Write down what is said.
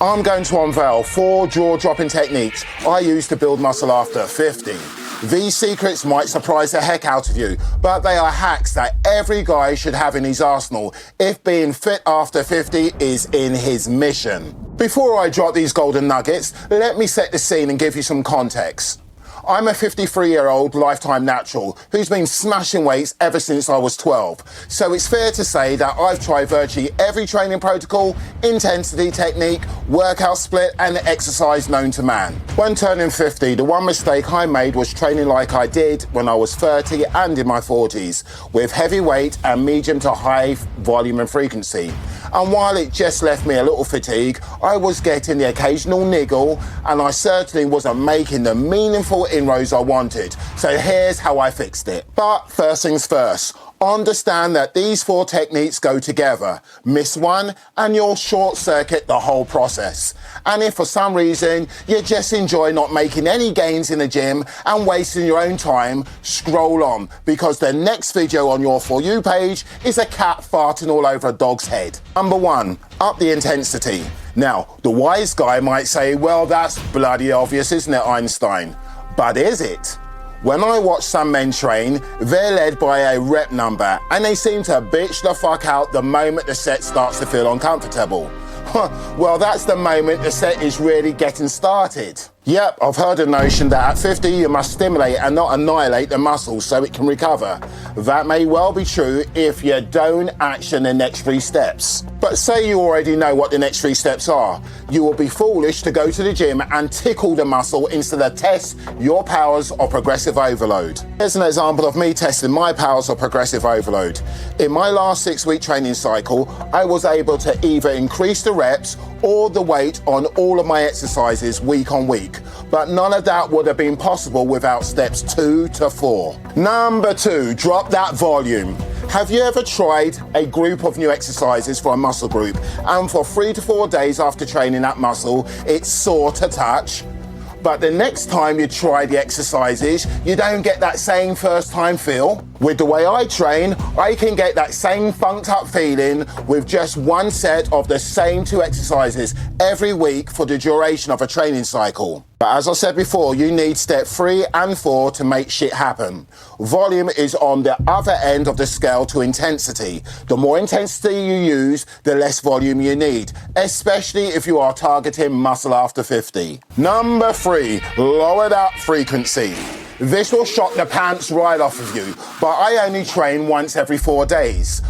I'm going to unveil 4 jaw-dropping techniques I use to build muscle after 50. These secrets might surprise the heck out of you, but they are hacks that every guy should have in his arsenal if being fit after 50 is in his mission. Before I drop these golden nuggets, let me set the scene and give you some context. I'm a 53-year-old lifetime natural who's been smashing weights ever since I was 12. So it's fair to say that I've tried virtually every training protocol, intensity technique, workout split and exercise known to man. When turning 50, the one mistake I made was training like I did when I was 30 and in my 40s, with heavy weight and medium to high volume and frequency. And while it just left me a little fatigue, I was getting the occasional niggle and I certainly wasn't making the meaningful inroads I wanted. So here's how I fixed it. But first things first, understand that these 4 techniques go together. Miss one and you'll short circuit the whole process. And if for some reason you just enjoy not making any gains in the gym and wasting your own time, scroll on, because the next video on your For You page is a cat farting all over a dog's head. Number 1, up the intensity. Now, the wise guy might say, well, that's bloody obvious, isn't it, Einstein? But is it? When I watch some men train, they're led by a rep number and they seem to bitch the fuck out the moment the set starts to feel uncomfortable. Well, that's the moment the set is really getting started. Yep, I've heard the notion that at 50 you must stimulate and not annihilate the muscles so it can recover. That may well be true if you don't action the next 3 steps. But say you already know what the next 3 steps are. You will be foolish to go to the gym and tickle the muscle instead of test your powers of progressive overload. Here's an example of me testing my powers of progressive overload. In my last 6-week training cycle, I was able to either increase the reps or the weight on all of my exercises week on week. But none of that would have been possible without steps 2 to 4. Number 2, drop that volume. Have you ever tried a group of new exercises for a muscle group and for 3 to 4 days after training that muscle, it's sore to touch? But the next time you try the exercises, you don't get that same first time feel? With the way I train, I can get that same funked up feeling with just 1 set of the same 2 exercises every week for the duration of a training cycle. But as I said before, you need step 3 and 4 to make shit happen. Volume is on the other end of the scale to intensity. The more intensity you use, the less volume you need, especially if you are targeting muscle after 50. Number 3, lower that frequency. This will shock the pants right off of you, but I only train once every 4 days.